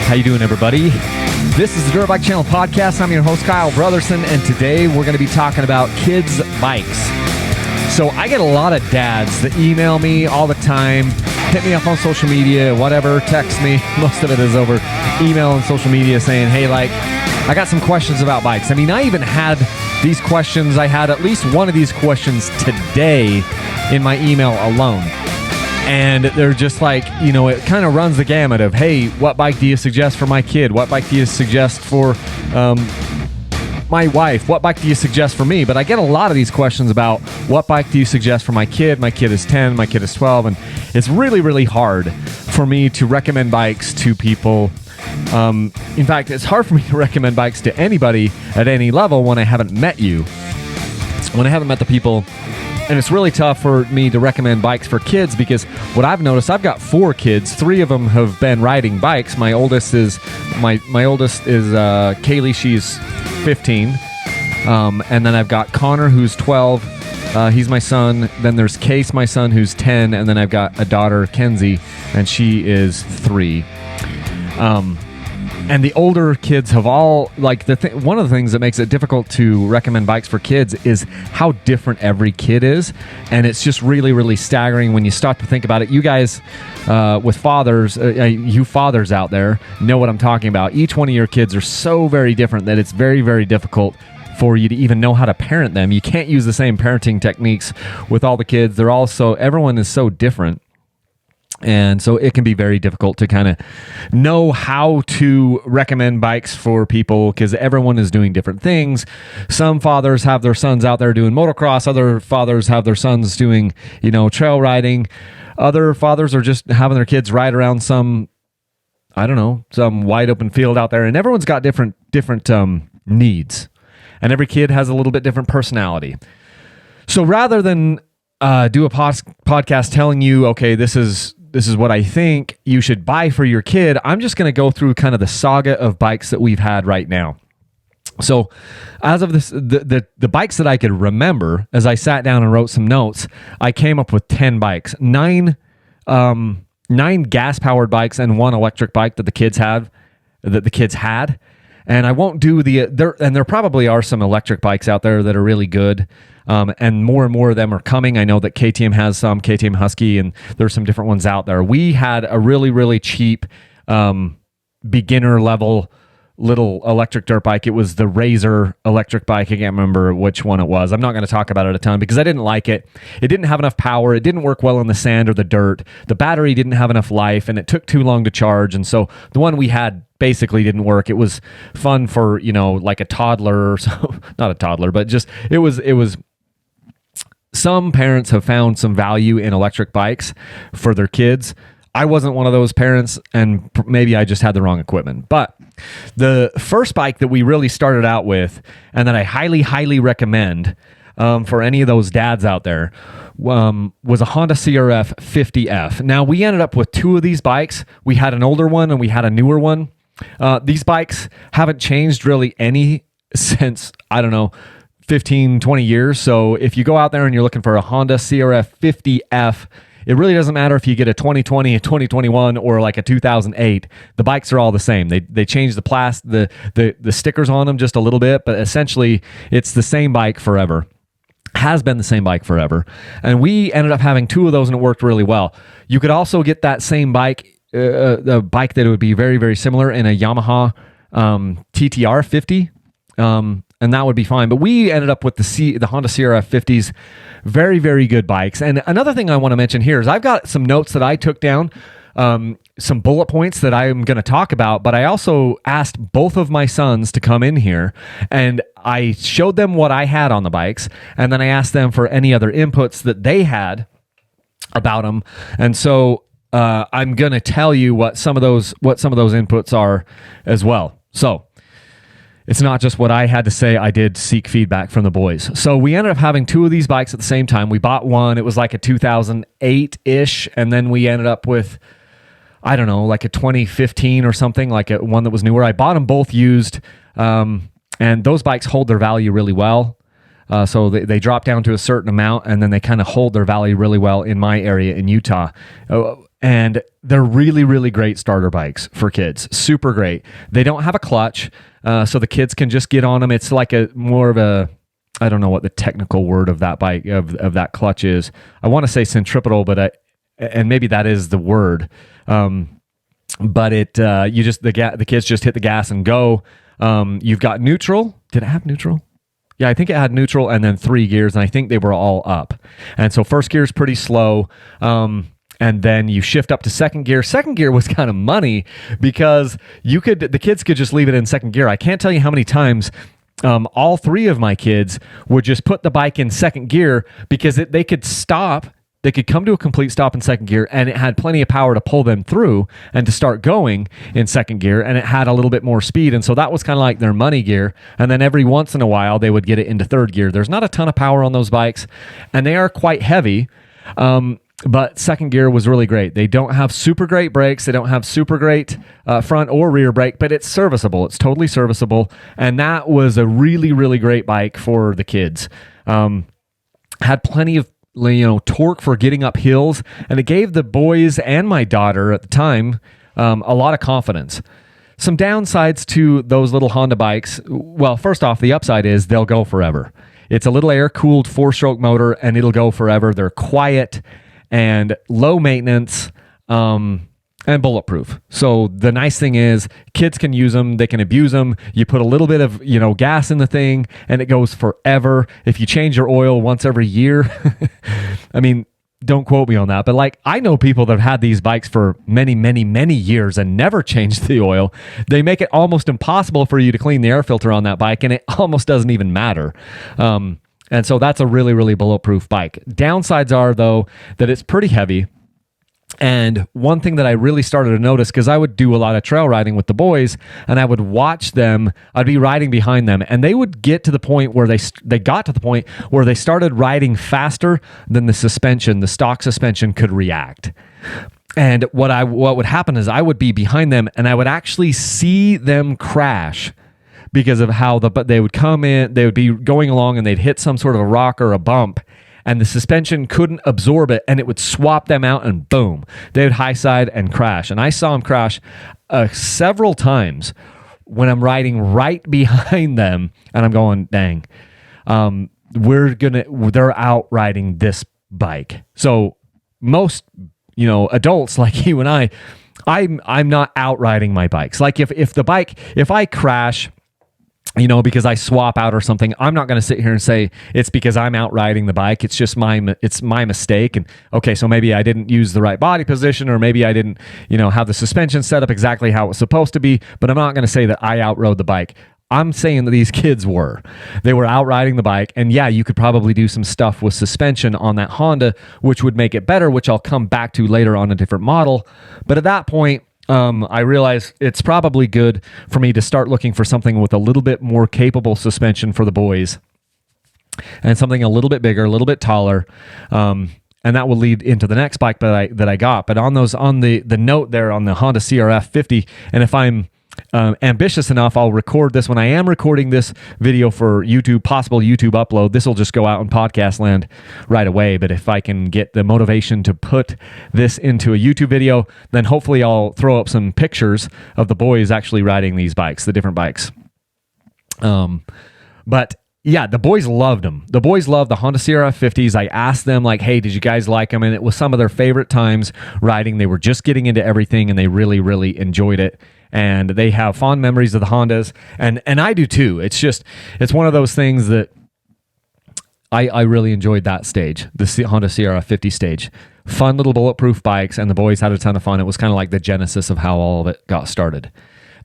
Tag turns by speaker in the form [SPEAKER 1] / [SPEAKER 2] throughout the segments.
[SPEAKER 1] How you doing, everybody? This is the Dirt Bike Channel podcast. I'm your host, Kyle Brotherson, and today we're going to be talking about kids' bikes. So I get a lot of dads that email me all the time, hit me up on social media, whatever, text me. Most of it is over email and social media saying, hey, I got some questions about bikes. I mean, I even had these questions. I had at least one of these questions today in my email alone. And they're just it kind of runs the gamut of, hey, what bike do you suggest for my kid? What bike do you suggest for my wife? What bike do you suggest for me? But I get a lot of these questions about what bike do you suggest for my kid? My kid is 10, my kid is 12, and it's really, really hard for me to recommend bikes to people. In fact, it's hard for me to recommend bikes to anybody at any level when I haven't met you, when I haven't met the people. And it's really tough for me to recommend bikes for kids because what I've noticed, I've got 4 kids. 3 of them have been riding bikes. My oldest is Kaylee. She's 15. And then I've got Connor, who's 12. He's my son. Then there's Case, my son, who's 10. And then I've got a daughter, Kenzie, and she is 3. And the older kids have all, one of the things that makes it difficult to recommend bikes for kids is how different every kid is. And it's just really, really staggering when you start to think about it. You guys, with fathers, you fathers out there know what I'm talking about. Each one of your kids are so very different that it's very, very difficult for you to even know how to parent them. You can't use the same parenting techniques with all the kids. Everyone is so different. And so it can be very difficult to kind of know how to recommend bikes for people because everyone is doing different things. Some fathers have their sons out there doing motocross. Other fathers have their sons doing, trail riding. Other fathers are just having their kids ride around some wide open field out there. And everyone's got different needs. And every kid has a little bit different personality. So rather than do a podcast telling you, okay, this is what I think you should buy for your kid, I'm just going to go through kind of the saga of bikes that we've had right now. So as of this, the bikes that I could remember, as I sat down and wrote some notes, I came up with 10 bikes, 9 gas-powered bikes and 1 electric bike that the kids had. And I won't do there probably are some electric bikes out there that are really good. And more of them are coming. I know that KTM has some, KTM Husky, and there's some different ones out there. We had a really, really cheap beginner level little electric dirt bike. It was the Razor electric bike. I can't remember which one it was. I'm not going to talk about it a ton because I didn't like it. It didn't have enough power. It didn't work well in the sand or the dirt. The battery didn't have enough life, and it took too long to charge. And so the one we had basically didn't work. It was fun for, like a toddler or so. Not a toddler, but just it was some parents have found some value in electric bikes for their kids. I wasn't one of those parents, and maybe I just had the wrong equipment. But the first bike that we really started out with, and that I highly, highly recommend for any of those dads out there, was a Honda CRF 50F. Now, we ended up with 2 of these bikes. We had an older one, and we had a newer one. These bikes haven't changed really any since, 15, 20 years. So if you go out there and you're looking for a Honda CRF 50F, it really doesn't matter if you get a 2020, a 2021, or like a 2008. The bikes are all the same. They change the stickers on them just a little bit, but essentially it's the same bike forever. Has been the same bike forever. And we ended up having 2 of those, and it worked really well. You could also get that same bike, a bike that would be very, very similar in a Yamaha TTR 50. And that would be fine. But we ended up with the Honda CRF 50s. Very, very good bikes. And another thing I want to mention here is I've got some notes that I took down, some bullet points that I'm going to talk about, but I also asked both of my sons to come in here, and I showed them what I had on the bikes, and then I asked them for any other inputs that they had about them. And so I'm going to tell you what some of those inputs are as well. So it's not just what I had to say. I did seek feedback from the boys. So we ended up having 2 of these bikes at the same time. We bought one. It was like a 2008-ish. And then we ended up with, like a 2015 or something, like one that was newer. I bought them both used. And those bikes hold their value really well. So they drop down to a certain amount, and then they kind of hold their valley really well in my area in Utah. And they're really, really great starter bikes for kids. Super great. They don't have a clutch, so the kids can just get on them. It's like a more of a, I don't know what the technical word of that bike of that clutch is. I want to say centripetal, and maybe that is the word. But the kids just hit the gas and go. You've got neutral. Did it have neutral? Yeah, I think it had neutral and then 3 gears, and I think they were all up. And so first gear is pretty slow. And then you shift up to second gear. Second gear was kind of money because the kids could just leave it in second gear. I can't tell you how many times all 3 of my kids would just put the bike in second gear because they could stop. They could come to a complete stop in second gear, and it had plenty of power to pull them through and to start going in second gear, and it had a little bit more speed. And so that was kind of like their money gear. And then every once in a while, they would get it into third gear. There's not a ton of power on those bikes, and they are quite heavy. But second gear was really great. They don't have super great brakes. They don't have super great front or rear brake, but it's serviceable. It's totally serviceable. And that was a really, really great bike for the kids. Had plenty of torque for getting up hills, and it gave the boys and my daughter at the time a lot of confidence. Some downsides to those little Honda bikes. Well, first off, the upside is they'll go forever. It's a little air-cooled 4-stroke motor, and it'll go forever. They're quiet and low maintenance and bulletproof. So the nice thing is kids can use them. They can abuse them. You put a little bit of gas in the thing, and it goes forever. If you change your oil once every year, I mean, don't quote me on that, but I know people that have had these bikes for many, many, many years and never changed the oil. They make it almost impossible for you to clean the air filter on that bike, and it almost doesn't even matter. And so that's a really, really bulletproof bike. Downsides are, though, that it's pretty heavy. And one thing that I really started to notice, because I would do a lot of trail riding with the boys, and I would watch them, I'd be riding behind them, and they would get to the point where they got to the point where they started riding faster than the stock suspension could react. And what would happen is I would be behind them, and I would actually see them crash because of how they would come in, they would be going along, and they'd hit some sort of a rock or a bump, and the suspension couldn't absorb it, and it would swap them out, and boom, they would high side and crash. And I saw them crash several times when I'm riding right behind them, and I'm going, dang, they're out riding this bike. So most, adults like you and I'm not out riding my bikes. Like if I crash, because I swap out or something, I'm not going to sit here and say it's because I'm out riding the bike. It's just my mistake. And okay, so maybe I didn't use the right body position, or maybe I didn't, have the suspension set up exactly how it was supposed to be. But I'm not going to say that I outrode the bike. I'm saying that these kids they were out riding the bike. And yeah, you could probably do some stuff with suspension on that Honda, which would make it better, which I'll come back to later on a different model. But at that point, I realize it's probably good for me to start looking for something with a little bit more capable suspension for the boys, and something a little bit bigger, a little bit taller. And that will lead into the next bike that I got. But on the note there on the Honda CRF 50, and if I'm ambitious enough, I'll record this. When I am recording this video for YouTube, possible YouTube upload, this will just go out in podcast land right away. But if I can get the motivation to put this into a YouTube video, then hopefully I'll throw up some pictures of the boys actually riding these bikes, the different bikes. But yeah, the boys loved them. The boys loved the Honda CRF 50s. I asked them, hey, did you guys like them? And it was some of their favorite times riding. They were just getting into everything, and they really, really enjoyed it. And they have fond memories of the Hondas, and I do too. It's one of those things that I really enjoyed that stage, the Honda CRF 50 stage. Fun little bulletproof bikes, and the boys had a ton of fun. It was kind of like the genesis of how all of it got started.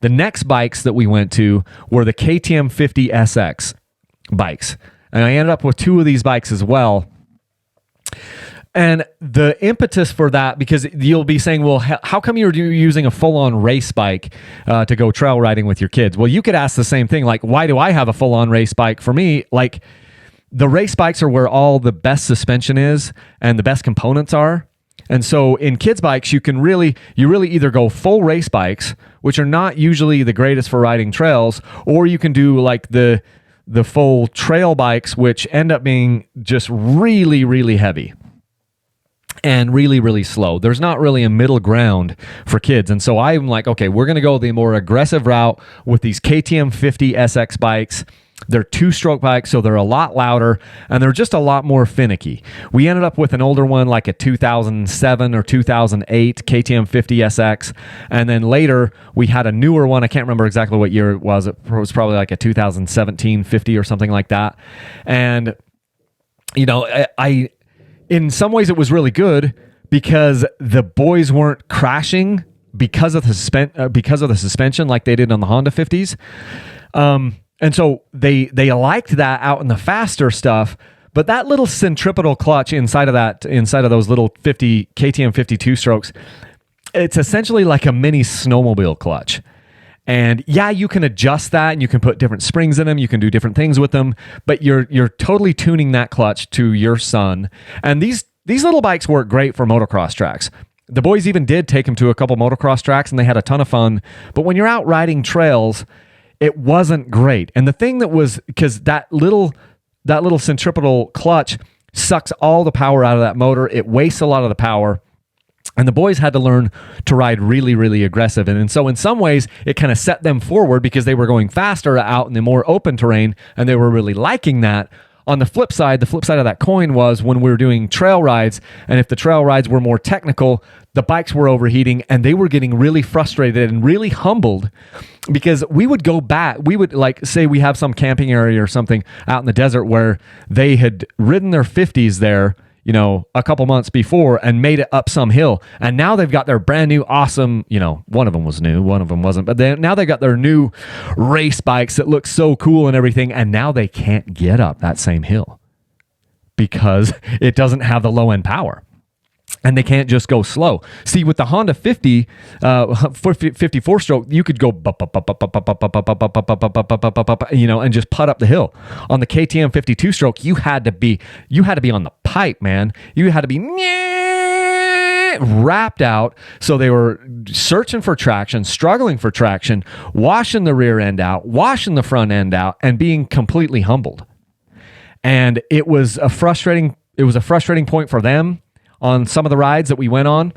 [SPEAKER 1] The next bikes that we went to were the KTM 50 SX bikes, and I ended up with 2 of these bikes as well. And the impetus for that, because you'll be saying, well, how come you're using a full-on race bike to go trail riding with your kids? Well, you could ask the same thing, why do I have a full-on race bike? For me, the race bikes are where all the best suspension is and the best components are. And so in kids' bikes, you really either go full race bikes, which are not usually the greatest for riding trails, or you can do the full trail bikes, which end up being just really, really heavy and really, really slow. There's not really a middle ground for kids. And so I'm like, okay, we're going to go the more aggressive route with these KTM 50 SX bikes. They're two-stroke bikes, so they're a lot louder, and they're just a lot more finicky. We ended up with an older one, like a 2007 or 2008 KTM 50 SX, and then later we had a newer one. I can't remember exactly what year it was. It was probably like a 2017 50 or something like that. And, you know, I in some ways it was really good because the boys weren't crashing because of the suspension like they did on the Honda 50s. And so they liked that out in the faster stuff, but that little centripetal clutch inside of those little KTM 52 strokes, it's essentially like a mini snowmobile clutch. And yeah, you can adjust that and you can put different springs in them, you can do different things with them, but you're totally tuning that clutch to your son. And these little bikes work great for motocross tracks. The boys even did take them to a couple motocross tracks and they had a ton of fun. But when you're out riding trails, it wasn't great. And the thing that was, because that little centripetal clutch sucks all the power out of that motor. It wastes a lot of the power. And the boys had to learn to ride really, really aggressive. And so in some ways, it kind of set them forward because they were going faster out in the more open terrain, and they were really liking that. On the flip side of that coin was when we were doing trail rides, and if the trail rides were more technical, the bikes were overheating and they were getting really frustrated and really humbled because we would go back. We would, like, say we have some camping area or something out in the desert where they had ridden their 50s there, you know, a couple months before and made it up some hill. And now they've got their brand new awesome, you know, one of them was new, one of them wasn't, but now they've got their new race bikes that look so cool and everything. And now they can't get up that same hill because it doesn't have the low end power. And they can't just go slow. See, with the Honda 50, 54 stroke, you could go, you know, and just putt up the hill. On the KTM 52 stroke, you had to be on the pipe, man. You had to be wrapped out. So they were searching for traction, struggling for traction, washing the rear end out, washing the front end out, and being completely humbled. And it was a frustrating point for them on some of the rides that we went on.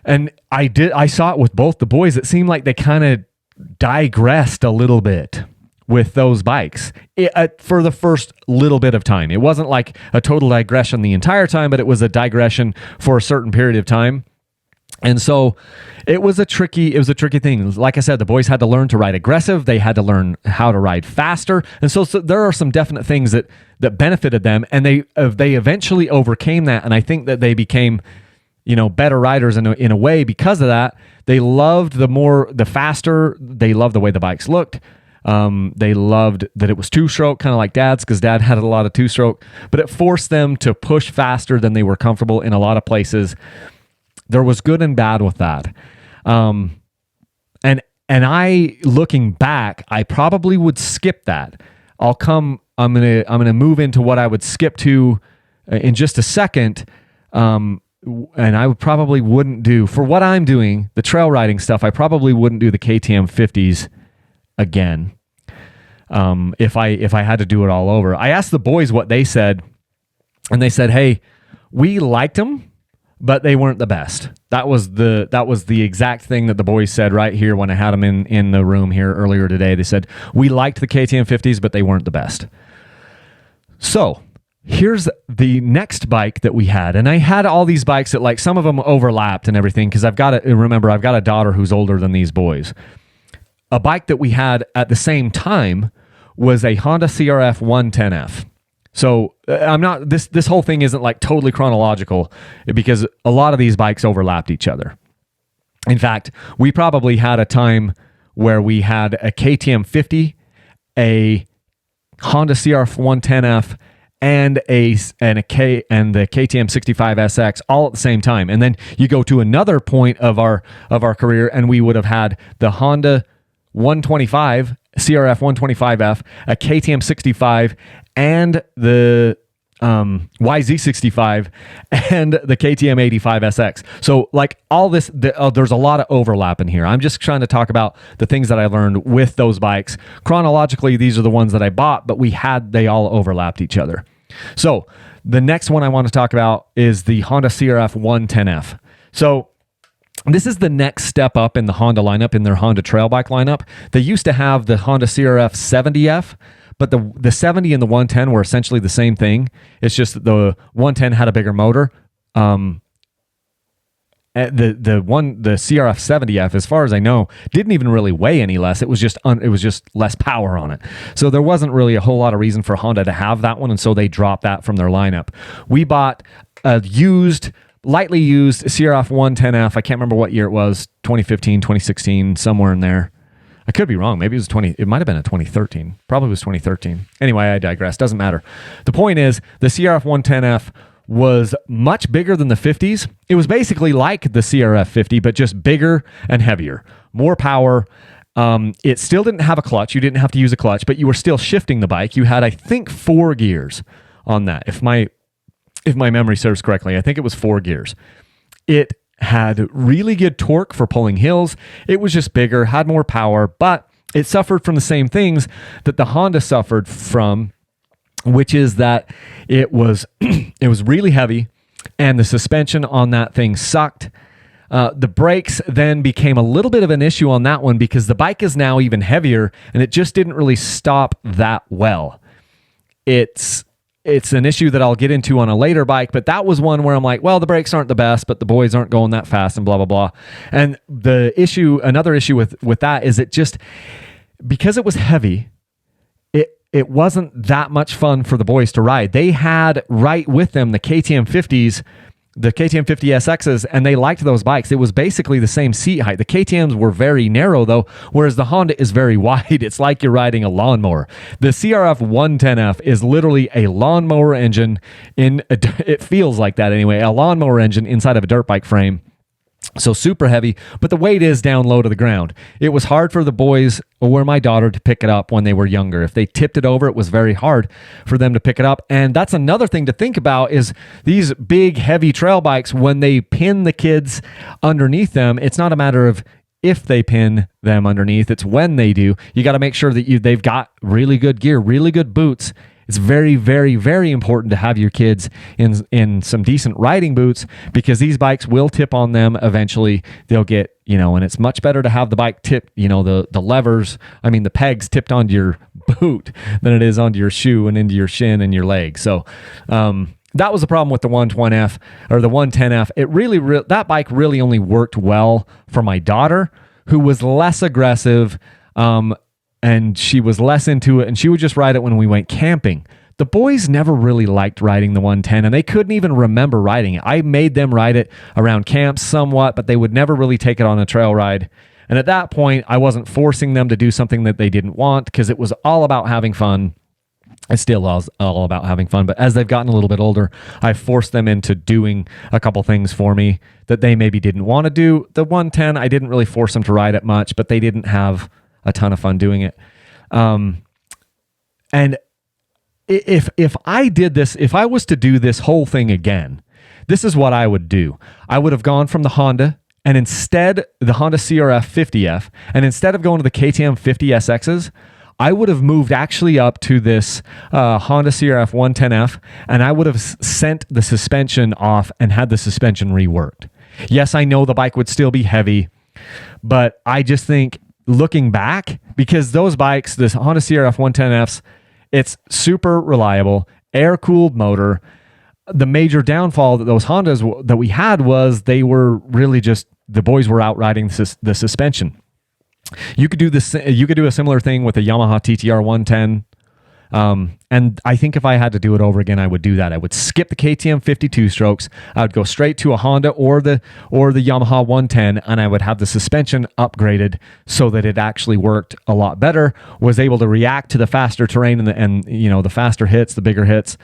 [SPEAKER 1] And I saw it with both the boys. It seemed like they kind of digressed a little bit with those bikes for the first little bit of time. It wasn't like a total digression the entire time, but it was a digression for a certain period of time. And so it was a tricky thing. Like I said, the boys had to learn to ride aggressive. They had to learn how to ride faster. And so there are some definite things that benefited them, and they eventually overcame that. And I think that they became, you know, better riders in a way because of that. They loved the faster. They loved the way the bikes looked. They loved that it was two-stroke, kind of like Dad's, because Dad had a lot of two-stroke. But it forced them to push faster than they were comfortable in a lot of places. There was good and bad with that. And I, looking back, I probably would skip that. I'm gonna move into what I would skip to in just a second. And I probably wouldn't do, for what I'm doing, the trail riding stuff, I probably wouldn't do the KTM 50s again. If I had to do it all over. I asked the boys what they said, and they said, hey, we liked them, but they weren't the best. That was the exact thing that the boys said right here when I had them in the room here earlier today. They said, we liked the KTM 50s, but they weren't the best. So here's the next bike that we had. And I had all these bikes that, like, some of them overlapped and everything, because I've got a daughter who's older than these boys. A bike that we had at the same time was a Honda CRF 110F. So I'm not, this whole thing isn't like totally chronological because a lot of these bikes overlapped each other. In fact, we probably had a time where we had a KTM 50, a Honda CRF 110F, and the KTM 65 SX all at the same time. And then you go to another point of our career, and we would have had the Honda 125, CRF 125F, a KTM 65, and the YZ65 and the KTM 85 SX. So like all this, there's a lot of overlap in here. I'm just trying to talk about the things that I learned with those bikes. Chronologically, these are the ones that I bought, but they all overlapped each other. So the next one I want to talk about is the Honda CRF 110F. So this is the next step up in the Honda lineup, in their Honda trail bike lineup. They used to have the Honda CRF 70F, but the 70 and the 110 were essentially the same thing. It's just that the 110 had a bigger motor. The CRF 70F, as far as I know, didn't even really weigh any less. It was just less power on it. So there wasn't really a whole lot of reason for Honda to have that one, and so they dropped that from their lineup. We bought a lightly used CRF 110F. I can't remember what year it was, 2015, 2016, somewhere in there. I could be wrong. Maybe it might have been a 2013. Probably was 2013. Anyway, I digress. Doesn't matter. The point is, the CRF 110F was much bigger than the 50s. It was basically like the CRF 50, but just bigger and heavier. More power. It still didn't have a clutch. You didn't have to use a clutch, but you were still shifting the bike. You had, I think, 4 gears on that. If my memory serves correctly, I think it was 4 gears. It had really good torque for pulling hills. It was just bigger, had more power, but it suffered from the same things that the Honda suffered from, which is that it was really heavy, and the suspension on that thing sucked. The brakes then became a little bit of an issue on that one because the bike is now even heavier, and it just didn't really stop that well. It's an issue that I'll get into on a later bike, but that was one where I'm like, well, the brakes aren't the best, but the boys aren't going that fast and blah, blah, blah. And another issue with that is it just, because it was heavy, it wasn't that much fun for the boys to ride. They had right with them the KTM 50s, the KTM 50 SXs, and they liked those bikes. It was basically the same seat height. The KTMs were very narrow though, whereas the Honda is very wide. It's like you're riding a lawnmower. The CRF 110F is literally a lawnmower engine it feels like that anyway, a lawnmower engine inside of a dirt bike frame. So super heavy, but the weight is down low to the ground. It was hard for the boys or my daughter to pick it up when they were younger. If they tipped it over, it was very hard for them to pick it up. And that's another thing to think about is these big, heavy trail bikes, when they pin the kids underneath them, it's not a matter of if they pin them underneath, it's when they do. You got to make sure that they've got really good gear, really good boots. It's very, very, very important to have your kids in some decent riding boots because these bikes will tip on them eventually. They'll get, and it's much better to have the bike tip, the levers, the pegs tipped onto your boot than it is onto your shoe and into your shin and your leg. So that was the problem with the 120F or the 110F. That bike really only worked well for my daughter, who was less aggressive, and she was less into it, and she would just ride it when we went camping. The boys never really liked riding the 110, and they couldn't even remember riding it. I made them ride it around camps somewhat, but they would never really take it on a trail ride. And at that point, I wasn't forcing them to do something that they didn't want because it was all about having fun. It still is all about having fun, but as they've gotten a little bit older, I forced them into doing a couple things for me that they maybe didn't want to do. The 110, I didn't really force them to ride it much, but they didn't have a ton of fun doing it. And if I did this, if I was to do this whole thing again, this is what I would do. I would have gone from the Honda and instead the Honda CRF 50F, and instead of going to the KTM 50 SXs, I would have moved actually up to this Honda CRF 110F, and I would have sent the suspension off and had the suspension reworked. Yes, I know the bike would still be heavy, but I just think looking back, because those bikes, this Honda CRF 110Fs, it's super reliable, air-cooled motor. The major downfall that those Hondas that we had was they were really just, the boys were out riding the suspension. You could do this. You could do a similar thing with a Yamaha TTR 110. And I think if I had to do it over again, I would do that. I would skip the KTM 52 strokes. I would go straight to a Honda or the Yamaha 110, and I would have the suspension upgraded so that it actually worked a lot better, was able to react to the faster terrain and the faster hits, the bigger hits.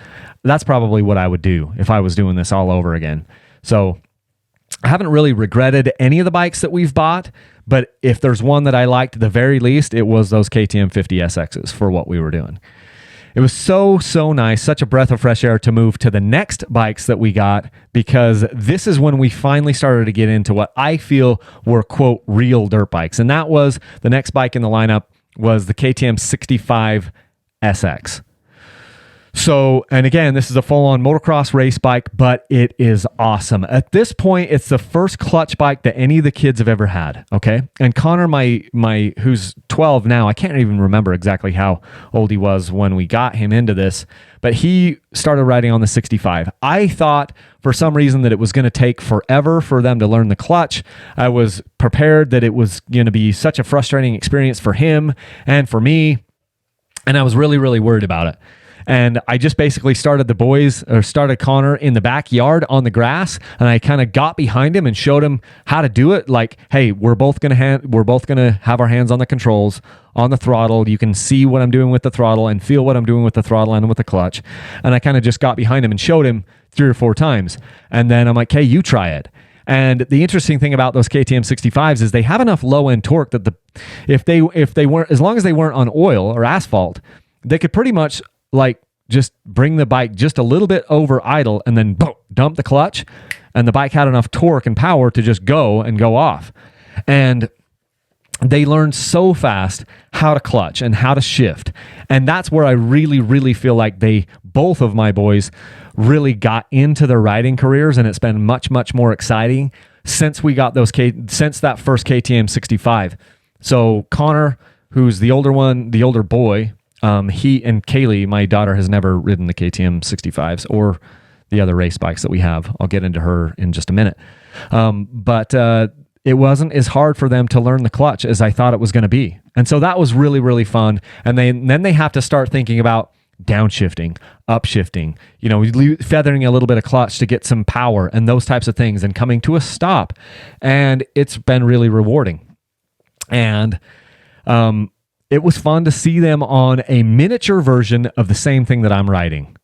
[SPEAKER 1] That's probably what I would do if I was doing this all over again. So I haven't really regretted any of the bikes that we've bought, but if there's one that I liked the very least, it was those KTM 50 SXs for what we were doing. it was so nice, such a breath of fresh air to move to the next bikes that we got, because this is when we finally started to get into what I feel were, quote, real dirt bikes. And that was the next bike in the lineup was the KTM 65 SX. So, and again, this is a full-on motocross race bike, but it is awesome. At this point, it's the first clutch bike that any of the kids have ever had, okay? And Connor, my who's 12 now, I can't even remember exactly how old he was when we got him into this, but he started riding on the 65. I thought for some reason that it was going to take forever for them to learn the clutch. I was prepared that it was going to be such a frustrating experience for him and for me, and I was really, really worried about it. And I just basically started Connor in the backyard on the grass, and I kind of got behind him and showed him how to do it. Like, hey, we're both gonna have our hands on the controls, on the throttle. You can see what I'm doing with the throttle and feel what I'm doing with the throttle and with the clutch. And I kind of just got behind him and showed him 3 or 4 times. And then I'm like, hey, you try it. And the interesting thing about those KTM 65s is they have enough low end torque that if they weren't, as long as they weren't on oil or asphalt, they could pretty much like just bring the bike just a little bit over idle and then boom, dump the clutch, and the bike had enough torque and power to just go off. And they learned so fast how to clutch and how to shift. And that's where I really, really feel like both of my boys really got into their riding careers, and it's been much, much more exciting since we got since that first KTM 65. So Connor, who's the older boy, he and Kaylee, my daughter, has never ridden the KTM 65s or the other race bikes that we have. I'll get into her in just a minute. But it wasn't as hard for them to learn the clutch as I thought it was going to be. And so that was really, really fun. And then they have to start thinking about downshifting, upshifting, feathering a little bit of clutch to get some power and those types of things and coming to a stop. And it's been really rewarding. And, it was fun to see them on a miniature version of the same thing that I'm riding.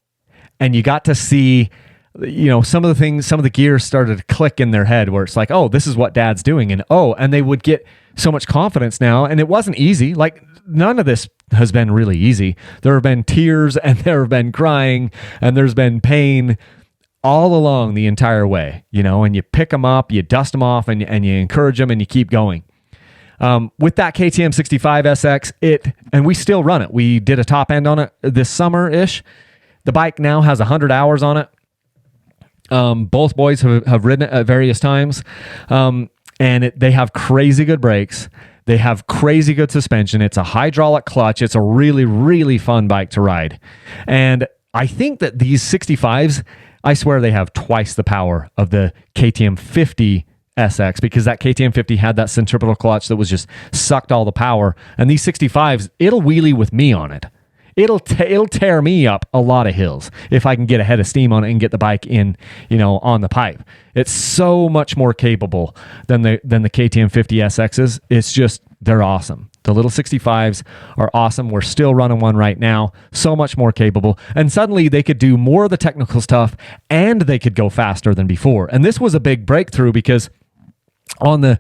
[SPEAKER 1] And you got to see, some of the gears started to click in their head where it's like, oh, this is what Dad's doing. And they would get so much confidence now. And it wasn't easy. Like, none of this has been really easy. There have been tears and there have been crying and there's been pain all along the entire way, and you pick them up, you dust them off, and you encourage them and you keep going. With that KTM 65 SX, and we still run it. We did a top end on it this summer-ish. The bike now has 100 hours on it. Both boys have ridden it at various times. They have crazy good brakes. They have crazy good suspension. It's a hydraulic clutch. It's a really, really fun bike to ride. And I think that these 65s, I swear they have twice the power of the KTM 50 SX, because that KTM 50 had that centripetal clutch that was just sucked all the power. And these 65s, it'll wheelie with me on it. It'll tear me up a lot of hills if I can get a head of steam on it and get the bike in, on the pipe. It's so much more capable than the KTM 50 SXs. It's just, they're awesome. The little 65s are awesome. We're still running one right now. So much more capable. And suddenly they could do more of the technical stuff and they could go faster than before. And this was a big breakthrough because on the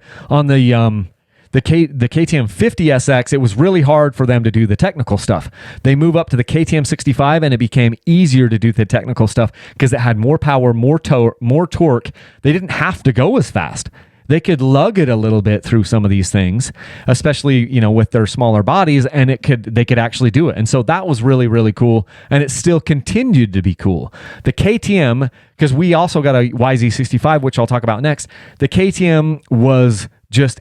[SPEAKER 1] KTM 50 SX, it was really hard for them to do the technical stuff. They move up to the KTM 65 and it became easier to do the technical stuff because it had more power, more torque. They didn't have to go as fast. They could lug it a little bit through some of these things, especially, with their smaller bodies, and they could actually do it. And so that was really, really cool. And it still continued to be cool. The KTM, because we also got a YZ65, which I'll talk about next. The KTM was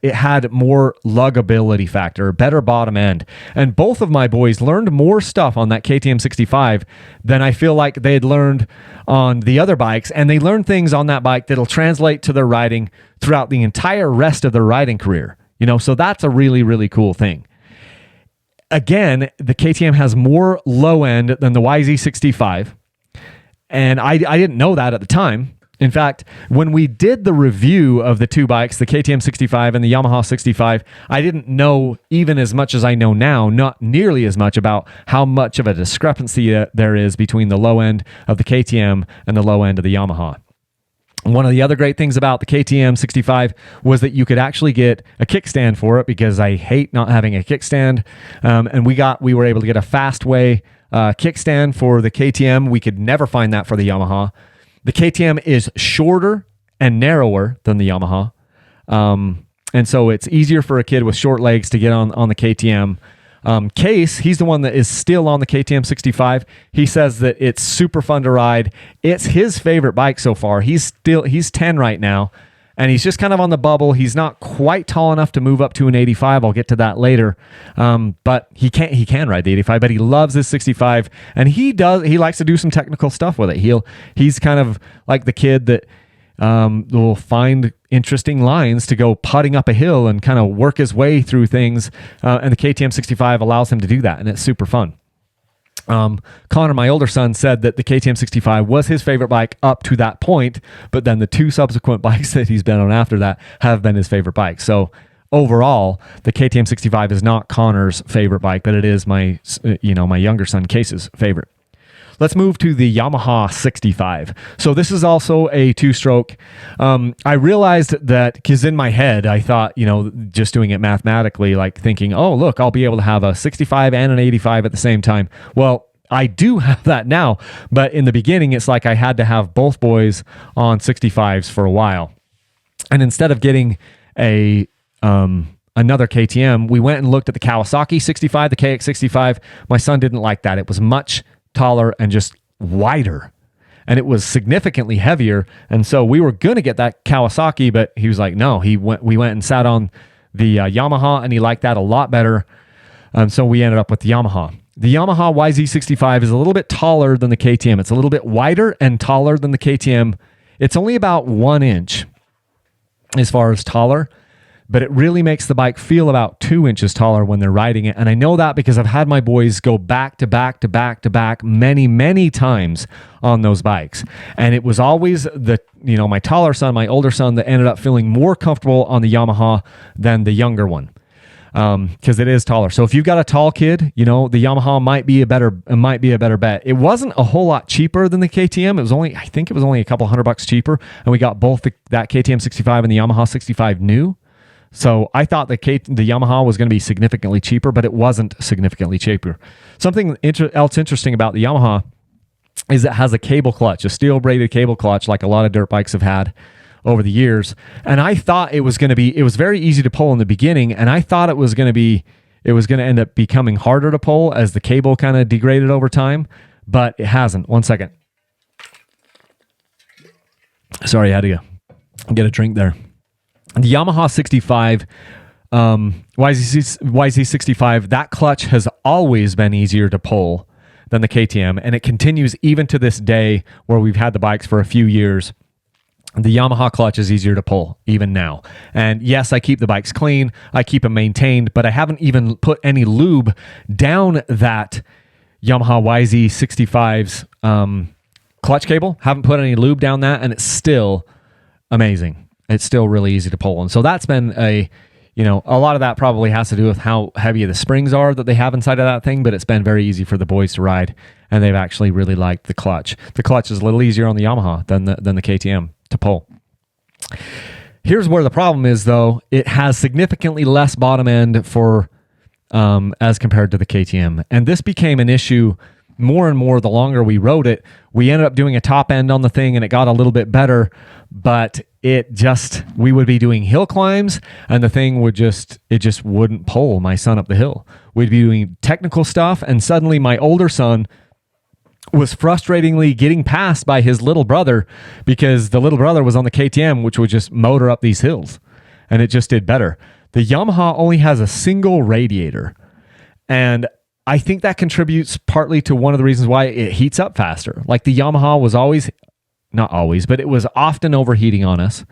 [SPEAKER 1] it had more luggability factor, better bottom end. And both of my boys learned more stuff on that KTM 65 than I feel like they had learned on the other bikes. And they learned things on that bike that'll translate to their riding throughout the entire rest of their riding career. So that's a really, really cool thing. Again, the KTM has more low end than the YZ65. And I didn't know that at the time. In fact, when we did the review of the two bikes, the KTM 65 and the Yamaha 65, I didn't know even as much as I know now, not nearly as much about how much of a discrepancy there is between the low end of the KTM and the low end of the Yamaha. One of the other great things about the KTM 65 was that you could actually get a kickstand for it, because I hate not having a kickstand. And we were able to get a Fastway kickstand for the KTM. We could never find that for the Yamaha. The KTM is shorter and narrower than the Yamaha. And so it's easier for a kid with short legs to get on the KTM. Case, he's the one that is still on the KTM 65. He says that it's super fun to ride. It's his favorite bike so far. He's 10 right now, and he's just kind of on the bubble. He's not quite tall enough to move up to an 85. I'll get to that later. But he can ride the 85, but he loves his 65, and he likes to do some technical stuff with it. He's kind of like the kid that will find interesting lines to go putting up a hill and kind of work his way through things. And the KTM 65 allows him to do that, and it's super fun. Connor, my older son, said that the KTM 65 was his favorite bike up to that point, but then the 2 subsequent bikes that he's been on after that have been his favorite bike. So overall, the KTM 65 is not Connor's favorite bike, but it is my younger son Case's favorite. Let's move to the Yamaha 65. So this is also a 2-stroke. I realized that because in my head, I thought, just doing it mathematically, like thinking, oh, look, I'll be able to have a 65 and an 85 at the same time. Well, I do have that now, but in the beginning, it's like I had to have both boys on 65s for a while. And instead of getting another KTM, we went and looked at the Kawasaki 65, the KX65. My son didn't like that. It was much taller and just wider, and it was significantly heavier. And so we were going to get that Kawasaki, but he was like, no. We went and sat on the Yamaha, and he liked that a lot better. So we ended up with the Yamaha. The Yamaha YZ65 is a little bit taller than the KTM. It's a little bit wider and taller than the KTM. It's only about 1 inch as far as taller, but it really makes the bike feel about 2 inches taller when they're riding it. And I know that because I've had my boys go back to back to back to back many, many times on those bikes. And it was always my taller son, my older son, that ended up feeling more comfortable on the Yamaha than the younger one. Because it is taller. So if you've got a tall kid, the Yamaha might be a better bet. It wasn't a whole lot cheaper than the KTM. I think it was only a couple $100 cheaper. And we got both that KTM 65 and the Yamaha 65 new. So I thought the Yamaha was going to be significantly cheaper, but it wasn't significantly cheaper. Something else interesting about the Yamaha is it has a cable clutch, a steel braided cable clutch, like a lot of dirt bikes have had over the years. And I thought it was very easy to pull in the beginning, and I thought it was going to end up becoming harder to pull as the cable kind of degraded over time, but it hasn't. 1 second. Sorry, I had to get a drink there. The Yamaha 65, YZ65, that clutch has always been easier to pull than the KTM, and it continues even to this day where we've had the bikes for a few years. The Yamaha clutch is easier to pull even now. And yes, I keep the bikes clean, I keep them maintained, but I haven't even put any lube down that Yamaha YZ65's clutch cable. Haven't put any lube down that, and it's still amazing. It's still really easy to pull. And so that's been a lot of that probably has to do with how heavy the springs are that they have inside of that thing, but it's been very easy for the boys to ride, and they've actually really liked the clutch. The clutch is a little easier on the Yamaha than the KTM to pull. Here's where the problem is, though. It has significantly less bottom end for as compared to the KTM. And this became an issue more and more the longer we rode it. We ended up doing a top end on the thing, and it got a little bit better, but we would be doing hill climbs, and the thing would just wouldn't pull my son up the hill. We'd be doing technical stuff, and suddenly my older son was frustratingly getting passed by his little brother because the little brother was on the KTM, which would just motor up these hills, and it just did better. The Yamaha only has a single radiator, and I think that contributes partly to one of the reasons why it heats up faster. Like the Yamaha was not always, but it was often overheating on us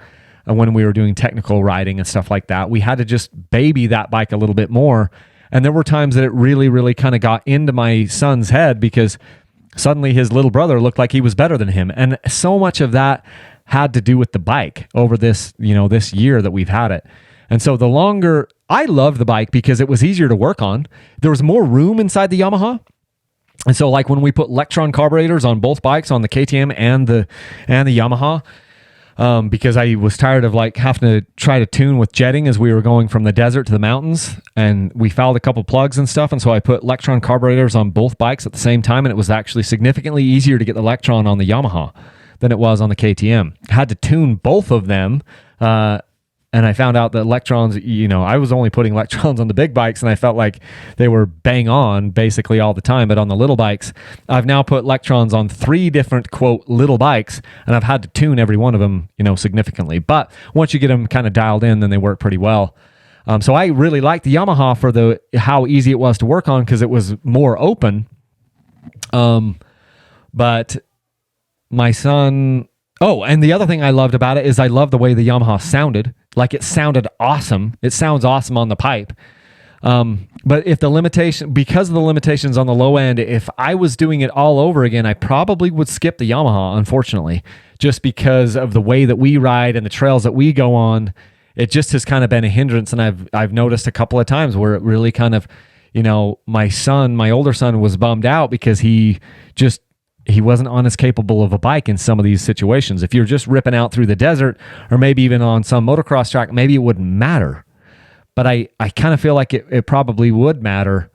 [SPEAKER 1] when we were doing technical riding and stuff like that. We had to just baby that bike a little bit more. And there were times that it really, really kind of got into my son's head because suddenly his little brother looked like he was better than him. And so much of that had to do with the bike over this year that we've had it. And so I loved the bike because it was easier to work on. There was more room inside the Yamaha. And so like when we put Electron carburetors on both bikes, on the KTM and the Yamaha, because I was tired of like having to try to tune with jetting as we were going from the desert to the mountains, and we fouled a couple plugs and stuff. And so I put Electron carburetors on both bikes at the same time, and it was actually significantly easier to get the Electron on the Yamaha than it was on the KTM. I had to tune both of them. And I found out that electrons, I was only putting electrons on the big bikes, and I felt like they were bang on basically all the time. But on the little bikes, I've now put electrons on 3 different, quote, little bikes, and I've had to tune every one of them, significantly. But once you get them kind of dialed in, then they work pretty well. So I really liked the Yamaha for how easy it was to work on, because it was more open. But my son... Oh, and the other thing I loved about it is I loved the way the Yamaha sounded. Like, it sounded awesome. It sounds awesome on the pipe. But because of the limitations on the low end, if I was doing it all over again, I probably would skip the Yamaha, unfortunately, just because of the way that we ride and the trails that we go on. It just has kind of been a hindrance. And I've noticed a couple of times where it really kind of, my older son was bummed out because he wasn't on as capable of a bike in some of these situations. If you're just ripping out through the desert, or maybe even on some motocross track, maybe it wouldn't matter. But I kind of feel like it probably would matter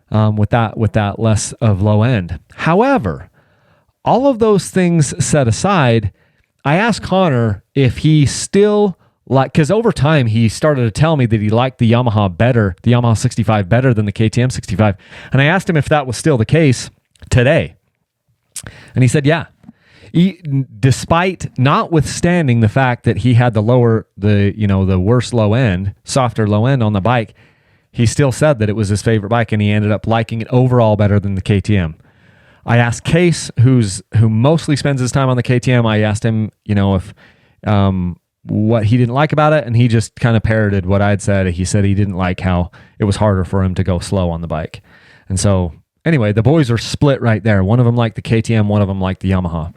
[SPEAKER 1] with that less of low end. However, all of those things set aside, I asked Connor if he still because over time he started to tell me that he liked the Yamaha 65 better than the KTM 65. And I asked him if that was still the case today. And he said, yeah. Notwithstanding the fact that he had the worst low end, softer low end on the bike, he still said that it was his favorite bike, and he ended up liking it overall better than the KTM. I asked Case, who mostly spends his time on the KTM, I asked him, if what he didn't like about it, and he just kind of parroted what I'd said. He said he didn't like how it was harder for him to go slow on the bike. And so anyway, the boys are split right there. One of them liked the KTM, one of them liked the Yamaha.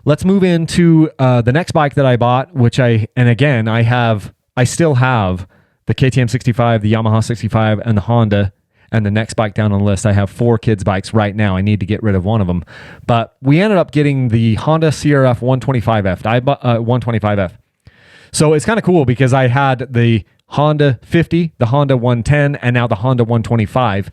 [SPEAKER 1] Let's move into the next bike that I bought, I still have the KTM 65, the Yamaha 65, and the Honda. And the next bike down on the list, I have 4 kids' bikes right now. I need to get rid of one of them. But we ended up getting the Honda CRF 125F. I bought 125F. So it's kind of cool because I had the Honda 50, the Honda 110, and now the Honda 125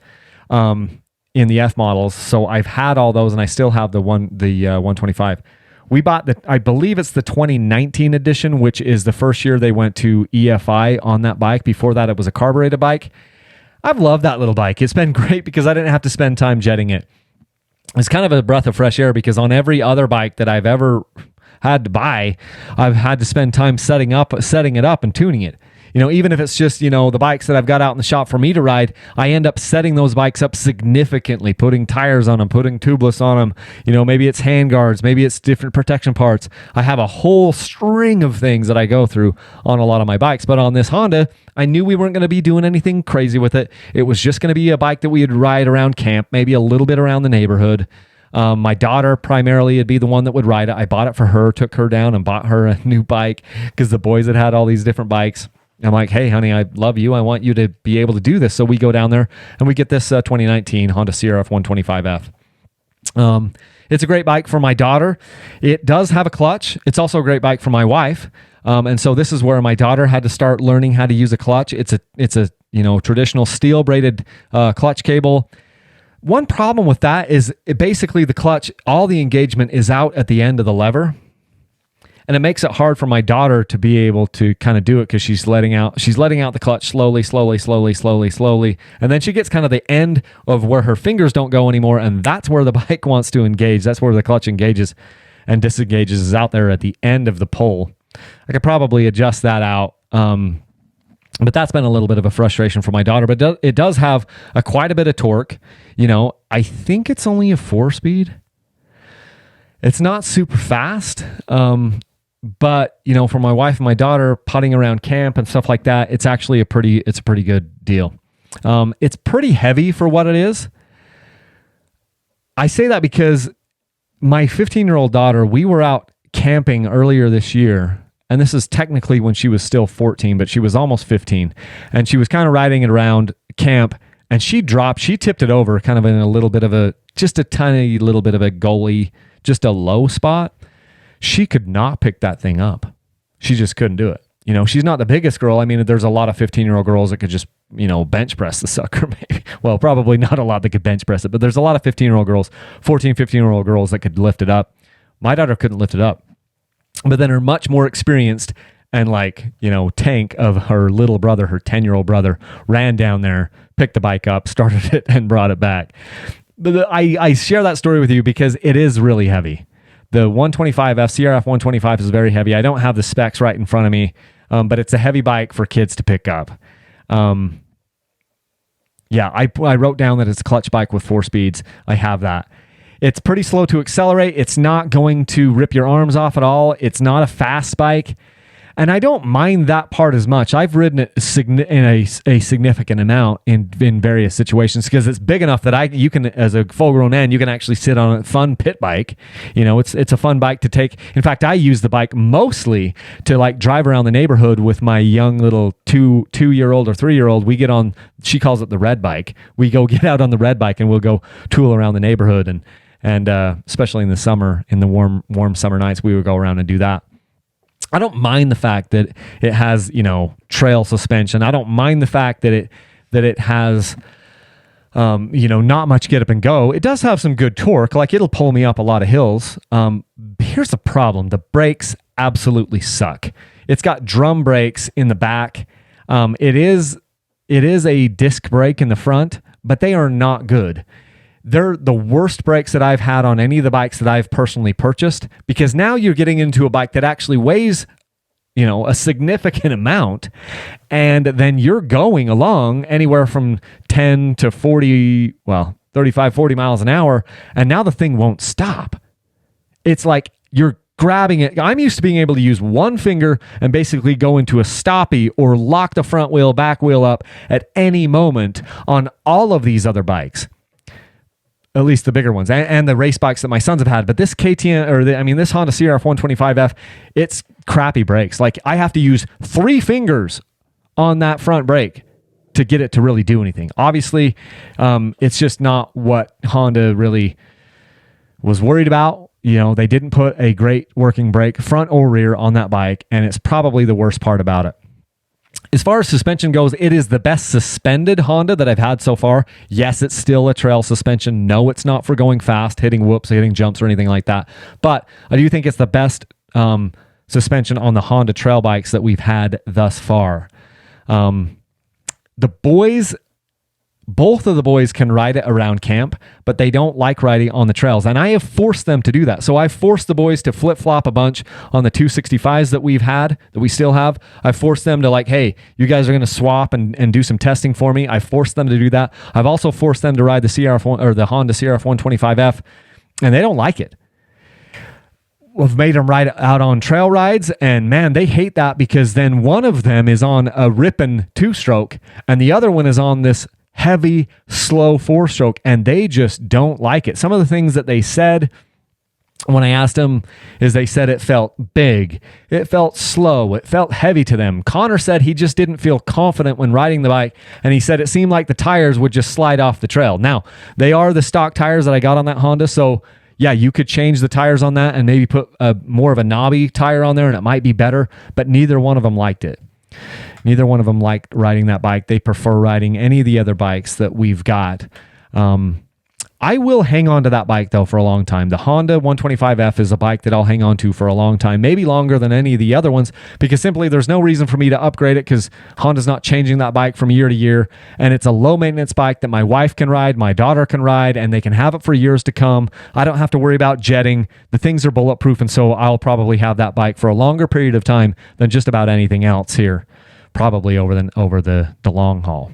[SPEAKER 1] in the F models. So I've had all those, and I still have the 125. We bought I believe it's the 2019 edition, which is the first year they went to EFI on that bike. Before that, it was a carbureted bike. I've loved that little bike. It's been great because I didn't have to spend time jetting it. It's kind of a breath of fresh air because on every other bike that I've ever had to buy, I've had to spend time setting it up and tuning it. Even if it's just, the bikes that I've got out in the shop for me to ride, I end up setting those bikes up significantly, putting tires on them, putting tubeless on them. Maybe it's handguards, maybe it's different protection parts. I have a whole string of things that I go through on a lot of my bikes. But on this Honda, I knew we weren't going to be doing anything crazy with it. It was just going to be a bike that we would ride around camp, maybe a little bit around the neighborhood. My daughter primarily would be the one that would ride it. I bought it for her, took her down and bought her a new bike because the boys had all these different bikes. I'm like, hey, honey, I love you. I want you to be able to do this. So we go down there and we get this 2019 Honda CRF 125F. It's a great bike for my daughter. It does have a clutch. It's also a great bike for my wife. And so this is where my daughter had to start learning how to use a clutch. It's a traditional steel braided clutch cable. One problem with that is basically the clutch, all the engagement is out at the end of the lever. And it makes it hard for my daughter to be able to kind of do it because she's letting out the clutch slowly. And then she gets kind of the end of where her fingers don't go anymore. And that's where the bike wants to engage. That's where the clutch engages and disengages, is out there at the end of the pole. I could probably adjust that out. But that's been a little bit of a frustration for my daughter. But it does have quite a bit of torque. I think it's only a 4-speed. It's not super fast. But, for my wife and my daughter putting around camp and stuff like that, it's actually a pretty good deal. It's pretty heavy for what it is. I say that because my 15-year-old daughter, we were out camping earlier this year, and this is technically when she was still 14, but she was almost 15, and she was kind of riding it around camp, and she tipped it over kind of in a little bit of just a tiny little bit of a gully, just a low spot. she could not pick that thing up. She just couldn't do it. You know, she's not the biggest girl. I mean, there's a lot of 15-year-old girls that could just, you know, bench press the sucker, maybe. Well, probably not a lot that could bench press it, but there's a lot of 15-year-old girls, 14, 15-year-old girls that could lift it up. My daughter couldn't lift it up. But then her much more experienced and like, you know, tank of her little brother, her 10-year-old brother, ran down there, picked the bike up, started it, and brought it back. But I share that story with you because it is really heavy. The 125F, CRF 125 is very heavy. I don't have the specs right in front of me, but it's a heavy bike for kids to pick up. I wrote down that it's a clutch bike with 4 speeds. I have that. It's pretty slow to accelerate. It's not going to rip your arms off at all. It's not a fast bike. And I don't mind that part as much. I've ridden it in a significant amount in various situations because it's big enough that you can, as a full-grown man, you can actually sit on a fun pit bike. You know, it's a fun bike to take. In fact, I use the bike mostly to like drive around the neighborhood with my young little two-year-old or 3-year-old. We get on, she calls it the red bike. We go get out on the red bike and we'll go tool around the neighborhood and especially in the summer, in the warm summer nights, we would go around and do that. I don't mind the fact that it has, you know, trail suspension. I don't mind the fact that it has, you know, not much get up and go. It does have some good torque. Like it'll pull me up a lot of hills. Here's the problem. The brakes absolutely suck. It's got drum brakes in the back. It is a disc brake in the front, but they are not good. They're the worst brakes that I've had on any of the bikes that I've personally purchased, because now you're getting into a bike that actually weighs, you know, a significant amount, and then you're going along anywhere from 10 to 40, 35, 40 miles an hour, and now the thing won't stop. It's like you're grabbing it. I'm used to being able to use one finger and basically go into a stoppie or lock the front wheel, back wheel up at any moment on all of these other bikes. At least the bigger ones and the race bikes that my sons have had. But this KTM, this Honda CRF 125F, it's crappy brakes. Like I have to use 3 fingers on that front brake to get it to really do anything. Obviously, it's just not what Honda really was worried about. You know, they didn't put a great working brake, front or rear, on that bike, and it's probably the worst part about it. As far as suspension goes, it is the best suspended Honda that I've had so far. Yes, it's still a trail suspension. No, it's not for going fast, hitting whoops, hitting jumps, or anything like that. But I do think it's the best suspension on the Honda trail bikes that we've had thus far. Both of the boys can ride it around camp, but they don't like riding on the trails. And I have forced them to do that. So I've forced the boys to flip-flop a bunch on the 265s that we've had, that we still have. I've forced them to like, hey, you guys are going to swap and do some testing for me. I've forced them to do that. I've also forced them to ride the the Honda CRF 125F, and they don't like it. We've made them ride out on trail rides, and man, they hate that because then one of them is on a ripping 2-stroke, and the other one is on this heavy, slow 4-stroke, and they just don't like it. Some of the things that they said when I asked them is they said it felt big, it felt slow, it felt heavy to them. Connor said he just didn't feel confident when riding the bike, and he said it seemed like the tires would just slide off the trail. Now, they are the stock tires that I got on that Honda, so yeah, you could change the tires on that and maybe put more of a knobby tire on there, and it might be better, but neither one of them liked it. Neither one of them liked riding that bike. They prefer riding any of the other bikes that we've got. I will hang on to that bike, though, for a long time. The Honda 125F is a bike that I'll hang on to for a long time, maybe longer than any of the other ones, because simply there's no reason for me to upgrade it because Honda's not changing that bike from year to year, and it's a low-maintenance bike that my wife can ride, my daughter can ride, and they can have it for years to come. I don't have to worry about jetting. The things are bulletproof, and so I'll probably have that bike for a longer period of time than just about anything else here, probably over the long haul.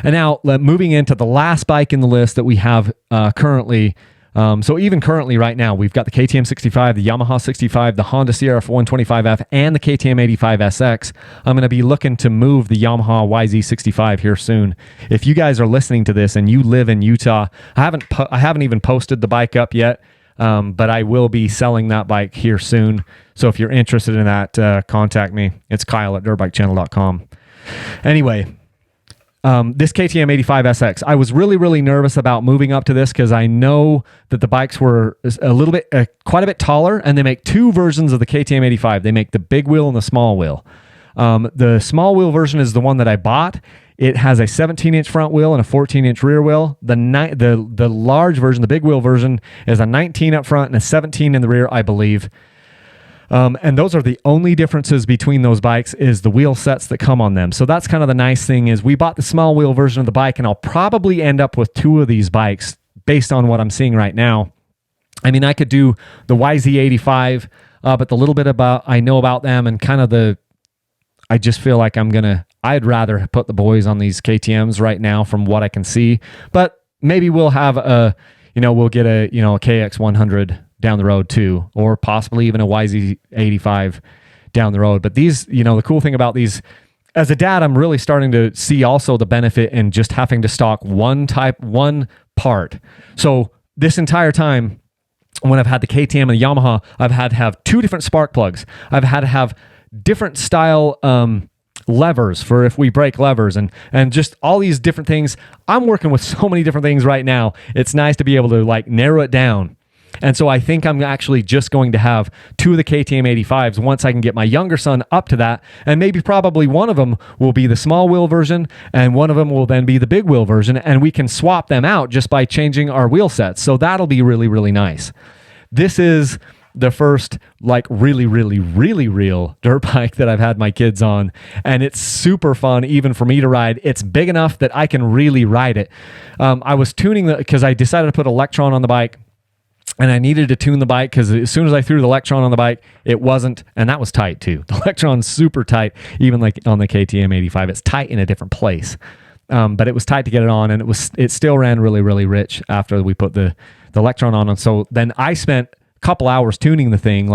[SPEAKER 1] And now moving into the last bike in the list that we have currently. So even currently right now, we've got the KTM 65, the Yamaha 65, the Honda CRF 125F, and the KTM 85 SX. I'm going to be looking to move the Yamaha YZ65 here soon. If you guys are listening to this and you live in Utah, I haven't even posted the bike up yet, but I will be selling that bike here soon. So if you're interested in that, contact me. It's Kyle at dirtbikechannel.com. Anyway, this KTM 85 SX. I was really, really nervous about moving up to this because I know that the bikes were a little bit, quite a bit taller, and they make two versions of the KTM 85. They make the big wheel and the small wheel. The small wheel version is the one that I bought. It has a 17-inch front wheel and a 14-inch rear wheel. The large version, the big wheel version, is a 19 up front and a 17 in the rear, I believe. And those are the only differences between those bikes is the wheel sets that come on them. So that's kind of the nice thing is we bought the small wheel version of the bike, and I'll probably end up with two of these bikes based on what I'm seeing right now. I mean, I could do the YZ85, but the little bit I know about them and kind of I just feel like I'd rather put the boys on these KTMs right now from what I can see, but maybe we'll have we'll get a KX100 down the road too, or possibly even a YZ85 down the road. But these, the cool thing about these, as a dad, I'm really starting to see also the benefit in just having to stock one part. So this entire time when I've had the KTM and the Yamaha, I've had to have two different spark plugs. I've had to have different style levers for if we break levers and just all these different things. I'm working with so many different things right now. It's nice to be able to narrow it down. And so I think I'm actually just going to have two of the KTM 85s once I can get my younger son up to that. And maybe probably one of them will be the small wheel version and one of them will then be the big wheel version. And we can swap them out just by changing our wheel sets. So that'll be really, really nice. This is the first really, really, really real dirt bike that I've had my kids on. And it's super fun even for me to ride. It's big enough that I can really ride it. I was tuning because I decided to put Electron on the bike. And I needed to tune the bike because as soon as I threw the Electron on the bike, it wasn't, and that was tight too. The Electron's super tight, even like on the KTM 85. It's tight in a different place. But it was tight to get it on, and it still ran really, really rich after we put the Electron on. And so then I spent couple hours tuning the thing,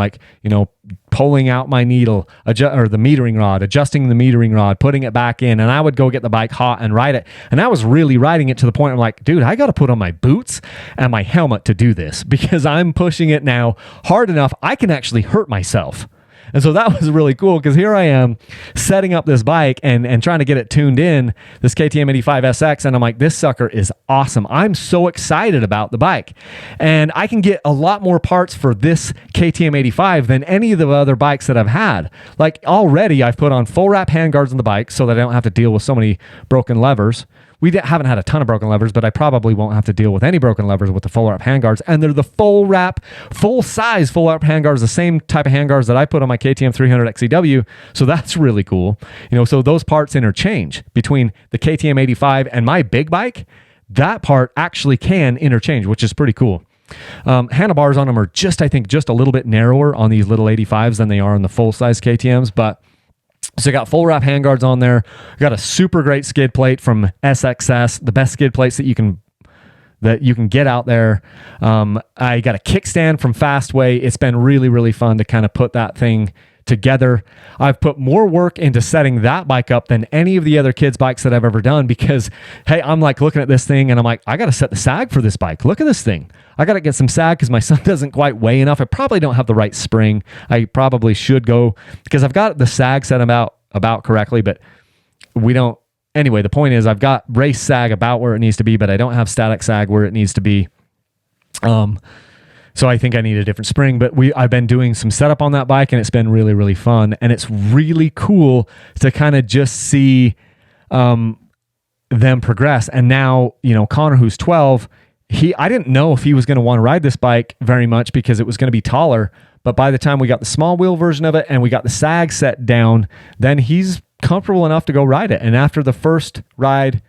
[SPEAKER 1] pulling out my needle, or the metering rod, adjusting the metering rod, putting it back in, and I would go get the bike hot and ride it. And I was really riding it to the point I'm like, dude, I got to put on my boots and my helmet to do this because I'm pushing it now hard enough I can actually hurt myself. And so that was really cool because here I am setting up this bike and trying to get it tuned in, this KTM 85 SX, and I'm like, this sucker is awesome. I'm so excited about the bike. And I can get a lot more parts for this KTM 85 than any of the other bikes that I've had. Already I've put on full wrap handguards on the bike so that I don't have to deal with so many broken levers. We haven't had a ton of broken levers, but I probably won't have to deal with any broken levers with the full wrap handguards. And they're the full size full wrap handguards, the same type of handguards that I put on my KTM 300 XCW. So that's really cool. So those parts interchange between the KTM 85 and my big bike. That part actually can interchange, which is pretty cool. Handlebars on them are just a little bit narrower on these little 85s than they are on the full size KTMs, but so I got full wrap handguards on there. Got a super great skid plate from SXS, the best skid plates that you can get out there. I got a kickstand from Fastway. It's been really, really fun to kind of put that thing together. I've put more work into setting that bike up than any of the other kids' bikes that I've ever done because, hey, I'm looking at this thing and I'm like, I got to set the sag for this bike. Look at this thing. I got to get some sag because my son doesn't quite weigh enough. I probably don't have the right spring. I probably should go because I've got the sag set about correctly, but we don't. Anyway, the point is I've got race sag about where it needs to be, but I don't have static sag where it needs to be. So I think I need a different spring, but I've been doing some setup on that bike and it's been really, really fun. And it's really cool to kind of just see them progress. And now, Connor, who's 12, I didn't know if he was going to want to ride this bike very much because it was going to be taller. But by the time we got the small wheel version of it and we got the sag set down, then he's comfortable enough to go ride it. And after the first ride,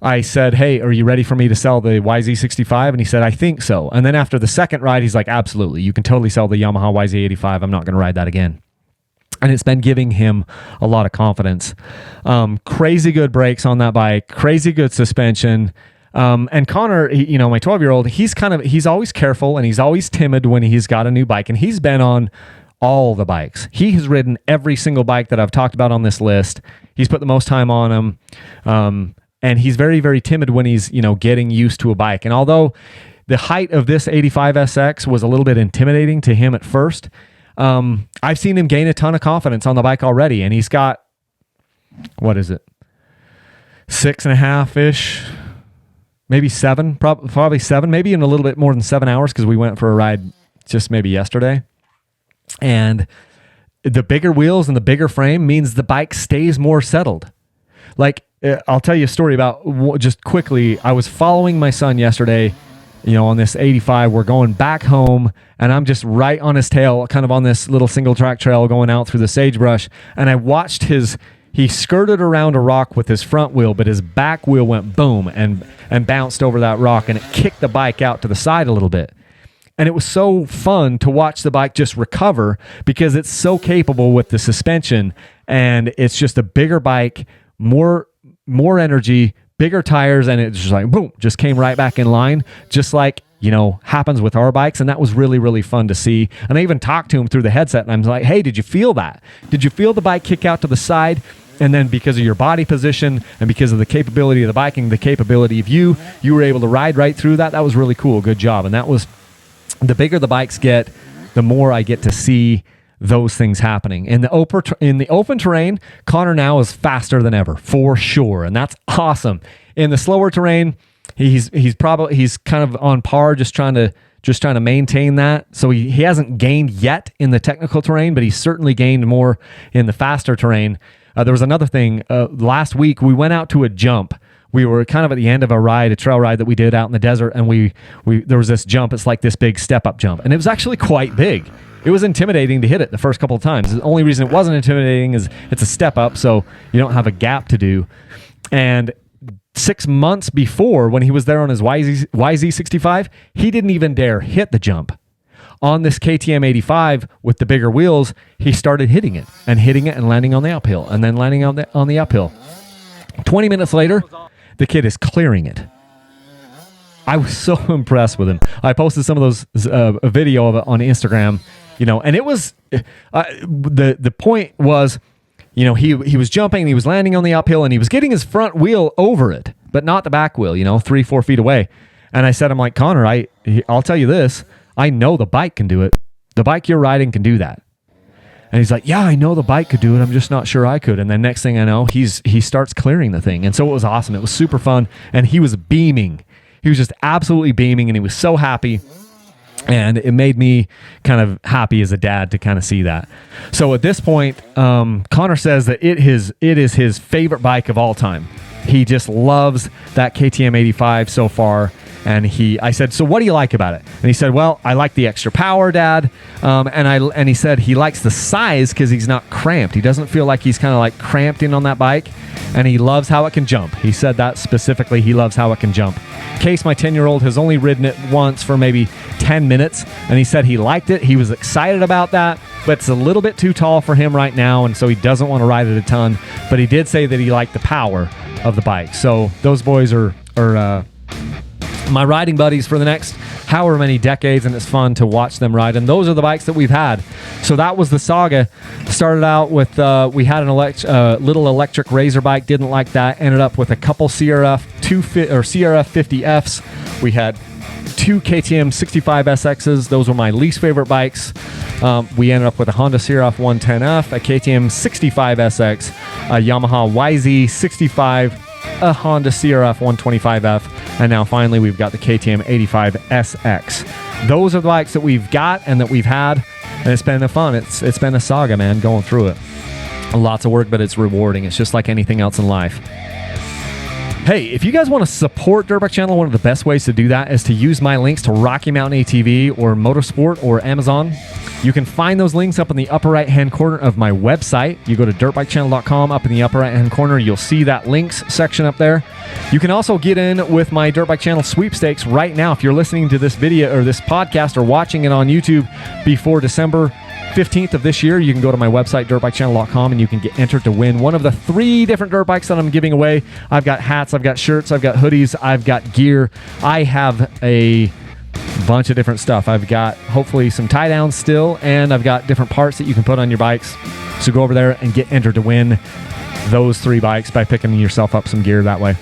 [SPEAKER 1] I said, hey, are you ready for me to sell the YZ65? And he said, I think so. And then after the second ride, he's like, absolutely. You can totally sell the Yamaha YZ85. I'm not going to ride that again. And it's been giving him a lot of confidence. Crazy good brakes on that bike, crazy good suspension. And Connor, my 12-year-old, he's always careful and he's always timid when he's got a new bike. And he's been on all the bikes. He has ridden every single bike that I've talked about on this list. He's put the most time on them. And he's very, very timid when he's, getting used to a bike. And although the height of this 85 SX was a little bit intimidating to him at first, I've seen him gain a ton of confidence on the bike already. And he's got, what is it? 6.5-ish, maybe 7, probably 7, maybe in a little bit more than 7 hours because we went for a ride just maybe yesterday. And the bigger wheels and the bigger frame means the bike stays more settled. Like, I'll tell you a story about, just quickly, I was following my son yesterday, on this 85. We're going back home, and I'm just right on his tail, kind of on this little single track trail going out through the sagebrush. And I watched he skirted around a rock with his front wheel, but his back wheel went boom and bounced over that rock, and it kicked the bike out to the side a little bit. And it was so fun to watch the bike just recover because it's so capable with the suspension, and it's just a bigger bike, more energy, bigger tires, and it just like boom, just came right back in line, just like happens with our bikes. And that was really, really fun to see. And I even talked to him through the headset, and I'm like, hey, did you feel that? Did you feel the bike kick out to the side? And then because of your body position and because of the capability of the biking, the capability of you were able to ride right through that. That was really cool. Good job. And that was, the bigger the bikes get, the more I get to see those things happening. In the open terrain, Connor now is faster than ever, for sure. And that's awesome. In the slower terrain, he's kind of on par, just trying to maintain that. So he hasn't gained yet in the technical terrain, but he's certainly gained more in the faster terrain. There was another thing. Last week, we went out to a jump. We were kind of at the end of a trail ride that we did out in the desert, and there was this jump. It's like this big step-up jump, and it was actually quite big. It was intimidating to hit it the first couple of times. The only reason it wasn't intimidating is it's a step-up, so you don't have a gap to do. And 6 months before, when he was there on his YZ65, he didn't even dare hit the jump. On this KTM 85 with the bigger wheels, he started hitting it and landing on the uphill and then landing on the uphill. 20 minutes later, the kid is clearing it. I was so impressed with him. I posted some of those a video of it on Instagram, and it was the point was, he was jumping and he was landing on the uphill and he was getting his front wheel over it, but not the back wheel, 3-4 feet away. And I said, I'm like, Connor, I'll tell you this. I know the bike can do it. The bike you're riding can do that. And he's like, yeah, I know the bike could do it. I'm just not sure I could. And then next thing I know, he starts clearing the thing. And so it was awesome. It was super fun. And he was beaming. He was just absolutely beaming, and he was so happy. And it made me kind of happy as a dad to kind of see that. So at this point, Connor says that it is his favorite bike of all time. He just loves that KTM 85 so far. And I said, so what do you like about it? And he said, well, I like the extra power, Dad. And he said he likes the size because he's not cramped. He doesn't feel like he's kind of like cramped in on that bike. And he loves how it can jump. He said that specifically. He loves how it can jump. Case, my 10-year-old, has only ridden it once for maybe 10 minutes. And he said he liked it. He was excited about that. But it's a little bit too tall for him right now. And so he doesn't want to ride it a ton. But he did say that he liked the power of the bike. So those boys are my riding buddies for the next however many decades, and it's fun to watch them ride. And those are the bikes that we've had. So that was the Saga. Started out with we had an little electric razor bike, didn't like that. Ended up with a couple CRF 50Fs. We had 2 KTM 65 SXs. Those were my least favorite bikes. We ended up with a Honda CRF 110F, a KTM 65 SX, a Yamaha YZ65, a Honda CRF 125F, and now finally we've got the KTM 85 SX. Those are the bikes that we've got and that we've had, and it's been fun. It's been a saga, man, going through it. Lots of work, but it's rewarding. It's just like anything else in life. Hey, if you guys want to support Dirt Bike Channel, one of the best ways to do that is to use my links to Rocky Mountain ATV or Motorsport or Amazon. You can find those links up in the upper right-hand corner of my website. You go to dirtbikechannel.com. Up in the upper right-hand corner, you'll see that links section up there. You can also get in with my Dirt Bike Channel sweepstakes right now. If you're listening to this video or this podcast or watching it on YouTube before December 15th of this year, you can go to my website, dirtbikechannel.com, and you can get entered to win one of the 3 different dirt bikes that I'm giving away. I've got hats, I've got shirts, I've got hoodies, I've got gear. I have a bunch of different stuff. I've got hopefully some tie downs still, and I've got different parts that you can put on your bikes. So go over there and get entered to win those 3 bikes by picking yourself up some gear that way.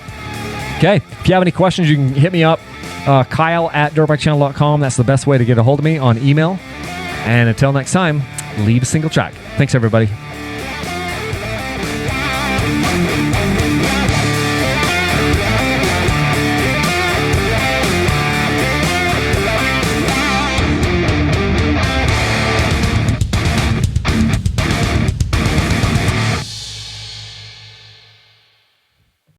[SPEAKER 1] Okay, if you have any questions, you can hit me up, Kyle at dirtbikechannel.com. That's the best way to get a hold of me on email. And until next time, leave a single track. Thanks, everybody.